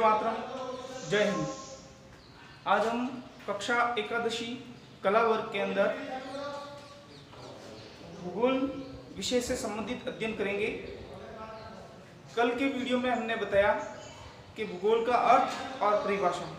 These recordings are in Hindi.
मातरम, जय हिंद। आज हम कक्षा एकादशी कला वर्ग के अंदर भूगोल विषय से संबंधित अध्ययन करेंगे। कल के वीडियो में हमने बताया कि भूगोल का अर्थ और परिभाषा।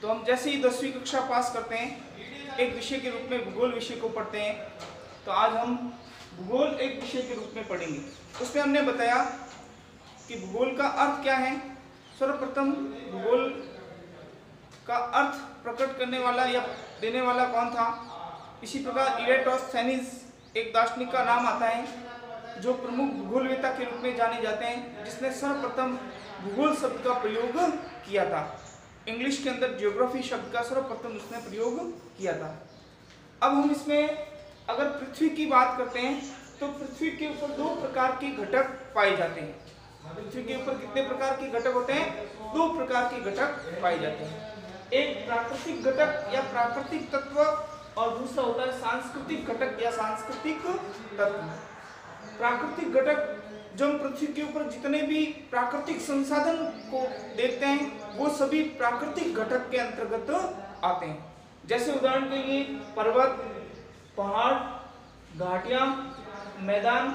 तो हम जैसे ही 10वीं कक्षा पास करते हैं, एक विषय के रूप में भूगोल विषय को पढ़ते हैं, तो आज हम भूगोल एक विषय के रूप में पढ़ेंगे। उसमें हमने बताया कि भूगोल का अर्थ क्या है। सर्वप्रथम भूगोल का अर्थ प्रकट करने वाला या देने वाला कौन था। इसी प्रकार इरेटोस्थेनीज एक दार्शनिक का नाम आता है जो प्रमुख भूगोलवेत्ता के रूप में जाने जाते हैं, जिसने सर्वप्रथम भूगोल शब्द का प्रयोग किया था। इंग्लिश के अंदर जियोग्राफी शब्द का सर्वप्रथम उसने प्रयोग किया था। अब हम इसमें अगर पृथ्वी की बात करते हैं तो पृथ्वी के ऊपर दो प्रकार के घटक पाए जाते हैं। पृथ्वी के ऊपर कितने प्रकार के घटक होते हैं? दो प्रकार के घटक पाए जाते हैं। एक प्राकृतिक घटक या प्राकृतिक तत्व और दूसरा होता है सांस्कृतिक घटक या सांस्कृतिक तत्व। प्राकृतिक घटक जो हम पृथ्वी के ऊपर जितने भी प्राकृतिक संसाधन को देखते हैं वो सभी प्राकृतिक घटक के अंतर्गत आते हैं। जैसे उदाहरण के लिए पर्वत, पहाड़, घाटियां, मैदान,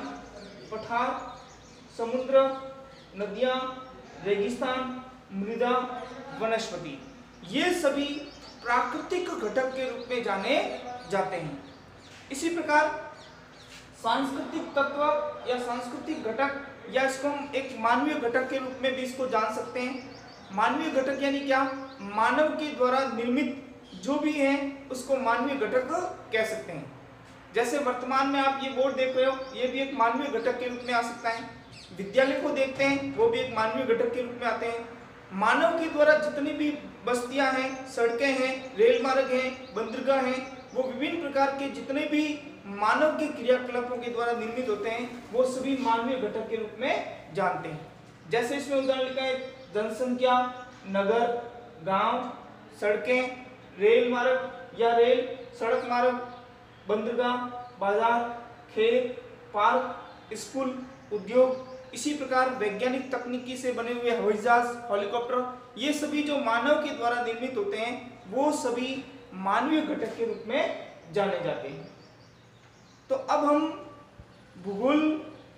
पठार, समुद्र, नदियां, रेगिस्तान, मृदा, वनस्पति, ये सभी प्राकृतिक घटक के रूप में जाने जाते हैं। इसी प्रकार सांस्कृतिक तत्व या सांस्कृतिक घटक या इसको हम एक मानवीय घटक के रूप में भी इसको जान सकते हैं। मानवीय घटक यानी क्या? मानव के द्वारा निर्मित जो भी है उसको मानवीय घटक कह सकते हैं। जैसे वर्तमान में आप ये बोर्ड देख रहे हो, ये भी एक मानवीय घटक के रूप में आ सकता है। विद्यालय को देखते हैं, वो भी एक मानवीय घटक के रूप में आते हैं। मानव के द्वारा जितनी भी बस्तियां हैं, सड़कें हैं, रेल मार्ग हैं, बंदरगाह हैं, वो विभिन्न प्रकार के जितने भी मानव के क्रियाकलापों के द्वारा निर्मित होते हैं वो सभी मानवीय घटक के रूप में जानते हैं। जैसे इसमें उदाहरण लिखा है जनसंख्या, नगर, गांव, सड़कें, रेल मार्ग या रेल, सड़क मार्ग, बंदरगाह, बाजार, खेत, पार्क, स्कूल, उद्योग। इसी प्रकार वैज्ञानिक तकनीकी से बने हुए हवाई जहाज, हेलीकॉप्टर, ये सभी जो मानव के द्वारा निर्मित होते हैं वो सभी मानवीय घटक के रूप में जाने जाते हैं। तो अब हम भूगोल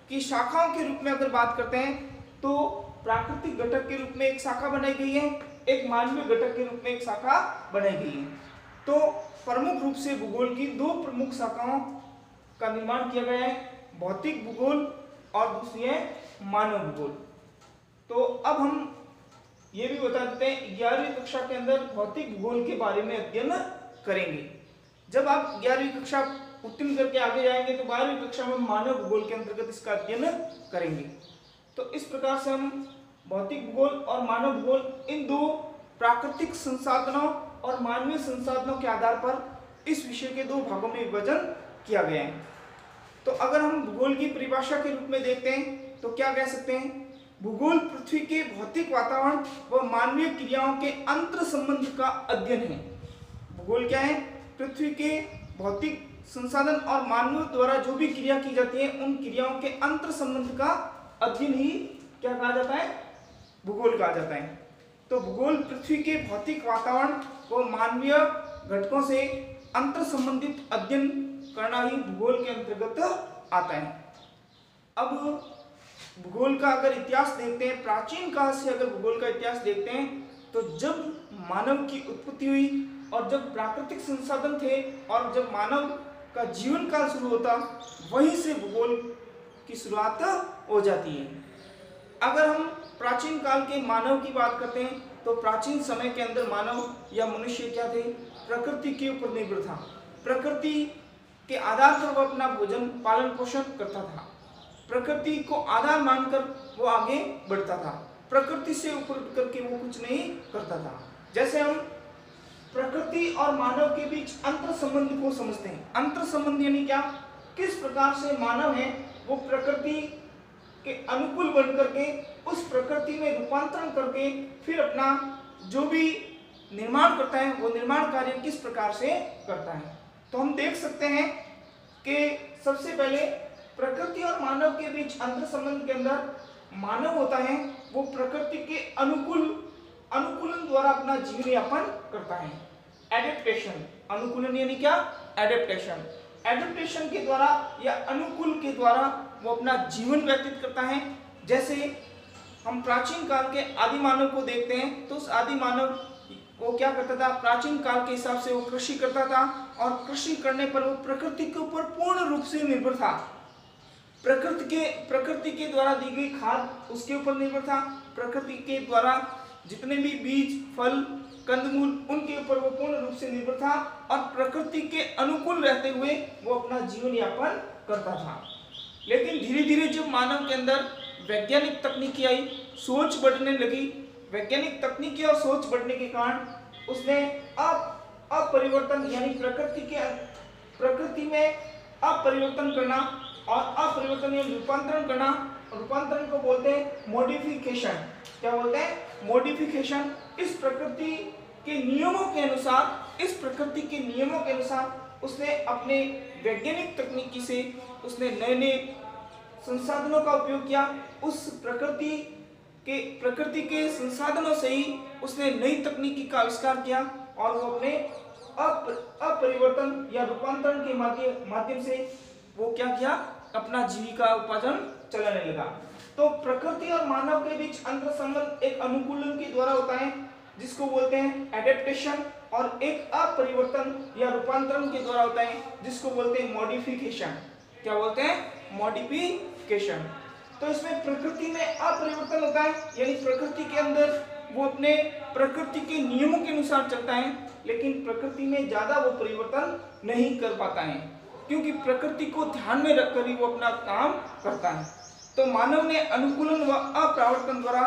की शाखाओं के रूप में अगर बात करते हैं तो प्राकृतिक घटक के रूप में एक शाखा बनाई गई है, एक मानवीय घटक के रूप में एक शाखा बनाई गई है। तो प्रमुख रूप से भूगोल की दो प्रमुख शाखाओं का निर्माण किया गया है, भौतिक भूगोल और दूसरी है मानव भूगोल। तो अब हम ये भी बता देते हैं 11वीं कक्षा के अंदर भौतिक भूगोल के बारे में अध्ययन करेंगे। जब आप 11वीं कक्षा उत्तीर्ण करके आगे जाएंगे तो 12वीं कक्षा में मानव भूगोल के अंतर्गत इसका अध्ययन करेंगे। तो इस प्रकार से हम भौतिक भूगोल और मानव भूगोल इन दो प्राकृतिक संसाधनों और मानवीय संसाधनों के आधार पर इस विषय के दो भागों में विभाजन किया गया है। तो अगर हम भूगोल की परिभाषा के रूप में देखते हैं तो क्या कह सकते हैं? भूगोल पृथ्वी के भौतिक वातावरण व मानवीय क्रियाओं के अंतर संबंध का अध्ययन है। भूगोल क्या है? पृथ्वी के भौतिक संसाधन और मानव द्वारा जो भी क्रिया की जाती है उन क्रियाओं के अंतर संबंध का अध्ययन ही क्या कहा जाता है? भूगोल कहा जाता है। तो भूगोल पृथ्वी के भौतिक वातावरण व मानवीय घटकों से अंतर संबंधित अध्ययन करना ही भूगोल के अंतर्गत आता है। अब भूगोल का अगर इतिहास देखते हैं, प्राचीन काल से अगर भूगोल का इतिहास देखते हैं तो जब मानव की उत्पत्ति हुई और जब प्राकृतिक संसाधन थे और जब मानव का जीवन काल शुरू होता, वहीं से भूगोल की शुरुआत हो जाती है। अगर हम प्राचीन काल के मानव की बात करते हैं तो प्राचीन समय के अंदर मानव या मनुष्य क्या थे? प्रकृति के ऊपर निर्भर था। प्रकृति के आधार पर वो अपना भोजन पालन पोषण करता था। प्रकृति को आधार मानकर वो आगे बढ़ता था। प्रकृति से ऊपर उठ करके वो कुछ नहीं करता था। जैसे हम प्रकृति और मानव के बीच अंतर संबंध को समझते हैं। अंतर संबंध यानी क्या? किस प्रकार से मानव है वो प्रकृति के अनुकूल बन करके उस प्रकृति में रूपांतरण करके फिर अपना जो भी निर्माण करता है वो निर्माण कार्य किस प्रकार से करता है। तो हम देख सकते हैं कि सबसे पहले प्रकृति और मानव के बीच अंतर संबंध के अंदर मानव होता है वो प्रकृति के अनुकूलन द्वारा अपना जीवन यापन करता है। एडेप्टेशन, अनुकूलन यानी क्या? एडेप्टेशन। एडेप्टेशन के द्वारा या अनुकूल के द्वारा वो अपना जीवन व्यतीत करता है। जैसे हम प्राचीन काल के आदि मानव को देखते हैं तो उस आदि मानव वो क्या करता था? प्राचीन काल के हिसाब से वो कृषि करता था और कृषि करने पर वो प्रकृति के ऊपर पूर्ण रूप से निर्भर था। प्रकृति के द्वारा दी गई खाद उसके ऊपर निर्भर था। प्रकृति के द्वारा जितने भी बीज, फल, कंदमूल उनके ऊपर वो पूर्ण रूप से निर्भर था और प्रकृति के अनुकूल रहते हुए वो अपना जीवन यापन करता था। लेकिन धीरे धीरे जब मानव के अंदर वैज्ञानिक तकनीकी आई, सोच बढ़ने लगी, वैज्ञानिक तकनीकी और सोच बढ़ने के कारण उसने अपरिवर्तन यानी प्रकृति में अपरिवर्तन करना और अपरिवर्तन यानी रूपांतरण करना, रूपांतरण को बोलते हैं मॉडिफिकेशन। क्या बोलते हैं? मॉडिफिकेशन। इस प्रकृति के नियमों के अनुसार उसने अपने वैज्ञानिक तकनीकी से उसने नए नए संसाधनों का उपयोग किया। उस प्रकृति के संसाधनों से ही उसने नई तकनीकी का आविष्कार किया और वो अपने अपरिवर्तन या रूपांतरण के माध्यम से वो क्या किया? अपना जीविका उपार्जन चलाने लगा। तो प्रकृति और मानव के बीच अंतर संबंध एक अनुकूलन के द्वारा होता है जिसको बोलते हैं एडेप्टेशन, और एक अपरिवर्तन या रूपांतरण के द्वारा होता है जिसको बोलते हैं मॉडिफिकेशन। क्या बोलते हैं? मॉडिफिकेशन। तो इसमें प्रकृति में अपरिवर्तन होता है यानी प्रकृति के अंदर वो अपने प्रकृति के नियमों के अनुसार चलता है, लेकिन प्रकृति में ज्यादा वो परिवर्तन नहीं कर पाता है क्योंकि प्रकृति को ध्यान में रखकर ही वो अपना काम करता है। तो मानव ने अनुकूलन व अपरिवर्तन द्वारा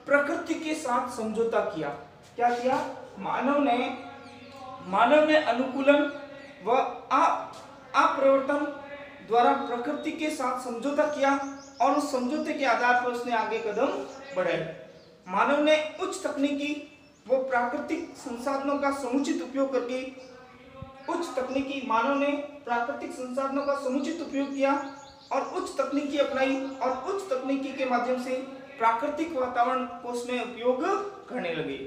प्रकृति के साथ समझौता किया। क्या किया? मानव ने अनुकूलन व अपरिवर्तन द्वारा प्रकृति के साथ समझौता किया और उस समझौते के आधार पर उसने आगे कदम बढ़ाए। मानव ने उच्च तकनीकी व प्राकृतिक संसाधनों का समुचित उपयोग करके मानव ने प्राकृतिक संसाधनों का समुचित उपयोग किया और उच्च तकनीकी अपनाई और उच्च तकनीकी के माध्यम से प्राकृतिक वातावरण को उसमें उपयोग करने लगे।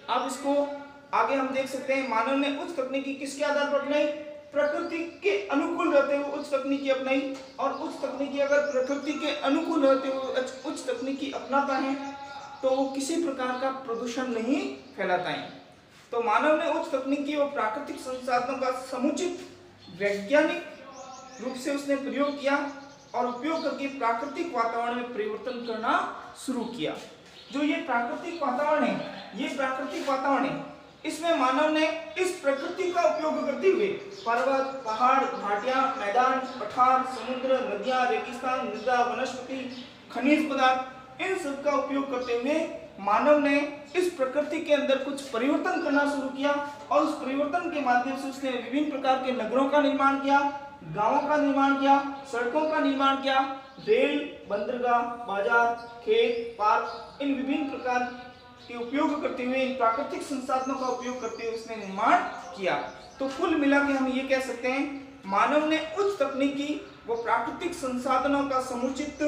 अब इसको आगे हम देख सकते हैं। मानव ने उच्च तकनीकी किसके आधार पर अपनाई? प्रकृति के अनुकूल रहते हुए उच्च तकनीकी अपनाई, और उच्च तकनीकी अगर प्रकृति के अनुकूल रहते हुए उच्च तकनीकी अपनाता है तो वो किसी प्रकार का प्रदूषण नहीं फैलाता है। तो मानव ने उच्च तकनीकी और प्राकृतिक संसाधनों का समुचित वैज्ञानिक रूप से उसने प्रयोग किया और उपयोग करके प्राकृतिक वातावरण में परिवर्तन करना शुरू किया। जो ये प्राकृतिक वातावरण है, इसमें मानव ने इस प्रकृति का उपयोग करते हुए पर्वत, पहाड़, घाटियां, मैदान, पठार, समुद्र, नदियां, रेगिस्तान, मृदा, वनस्पति, खनिज पदार्थ, इन सब का उपयोग करते हुए मानव ने इस प्रकृति के अंदर कुछ परिवर्तन करना शुरू किया और उस परिवर्तन के माध्यम से उसने विभिन्न प्रकार के नगरों का निर्माण किया, गांवों का निर्माण किया, सड़कों का निर्माण किया, रेल, बंदरगाह, बाजार, खेत, पार्क, इन विभिन्न प्रकार के उपयोग करते हुए, इन प्राकृतिक संसाधनों का उपयोग करते हुए उसने निर्माण किया। तो कुल मिला के हम ये कह सकते हैं मानव ने उच्च तकनीकी व प्राकृतिक संसाधनों का समुचित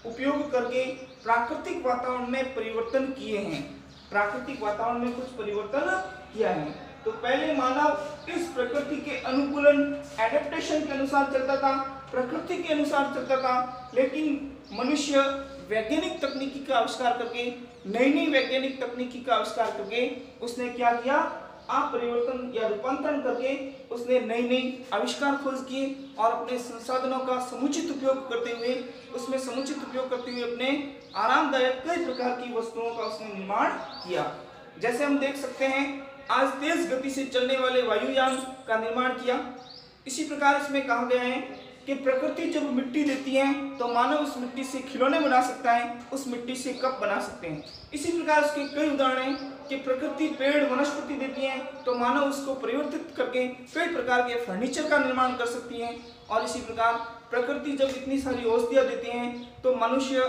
उपयोग करके प्राकृतिक वातावरण में परिवर्तन किए हैं। प्राकृतिक वातावरण में कुछ परिवर्तन किया है। तो पहले मानव इस प्रकृति के अनुकूलन एडेप्टेशन के अनुसार चलता था, प्रकृति के अनुसार चलता था, लेकिन मनुष्य वैज्ञानिक तकनीकी का आविष्कार करके, नई वैज्ञानिक तकनीकी का आविष्कार करके उसने क्या किया? अपरिवर्तन या रूपांतरण करके उसने नई आविष्कार खोज किए और अपने संसाधनों का समुचित उपयोग करते हुए अपने आरामदायक कई प्रकार की वस्तुओं का उसने निर्माण किया। जैसे हम देख सकते हैं आज तेज गति से चलने वाले वायुयान का निर्माण किया। इसी प्रकार इसमें कहा गया है कि प्रकृति जब मिट्टी देती है तो मानव उस मिट्टी से खिलौने बना सकता है, उस मिट्टी से कप बना सकते हैं। इसी प्रकार उसके कई उदाहरण हैं कि प्रकृति पेड़ वनस्पति देती है तो मानव उसको परिवर्तित करके कई प्रकार के फर्नीचर का निर्माण कर सकती है। और इसी प्रकार प्रकृति जब इतनी सारी औषधियाँ देती हैं तो मनुष्य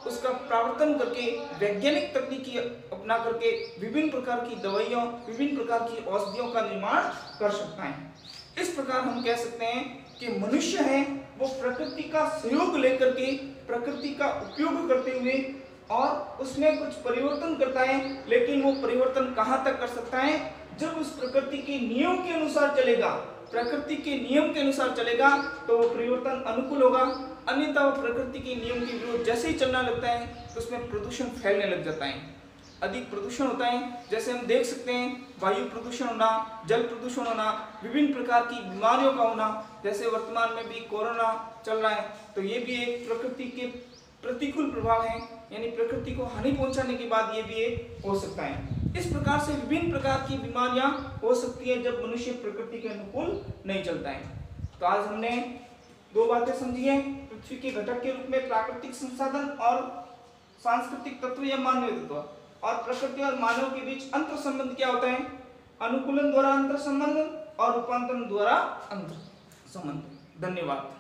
उसका प्रावर्तन करके वैज्ञानिक तकनीकी अपना करके विभिन्न प्रकार की दवाइयों, विभिन्न प्रकार की औषधियों का निर्माण कर सकता है। इस प्रकार हम कह सकते हैं कि मनुष्य है वो प्रकृति का सहयोग लेकर के, प्रकृति का उपयोग करते हुए और उसमें कुछ परिवर्तन करता है, लेकिन वो परिवर्तन कहाँ तक कर सकता है? जब उस प्रकृति के नियम के अनुसार चलेगा, प्रकृति के नियम के अनुसार चलेगा तो वो परिवर्तन अनुकूल होगा। अन्यथा वो प्रकृति के नियम के विरुद्ध जैसे ही चलना लगता है तो उसमें प्रदूषण फैलने लग जाता है, अधिक प्रदूषण होता है। जैसे हम देख सकते हैं वायु प्रदूषण होना, जल प्रदूषण होना, विभिन्न प्रकार की बीमारियों का होना, जैसे वर्तमान में भी कोरोना चल रहा है, तो ये भी एक प्रकृति के प्रतिकूल प्रभाव है, यानी प्रकृति को हानि पहुंचाने के बाद ये भी एक हो सकता है। इस प्रकार से विभिन्न प्रकार की बीमारियां हो सकती है जब मनुष्य प्रकृति के अनुकूल नहीं चलता है। तो आज हमने दो बातें समझी हैं, पृथ्वी के घटक के रूप में प्राकृतिक संसाधन और सांस्कृतिक तत्व या मानवीय तत्व, और प्रकृति और मानव के बीच अंतर संबंध क्या होता है, अनुकूलन द्वारा अंतर संबंध और रूपांतरण द्वारा अंतर संबंध। धन्यवाद।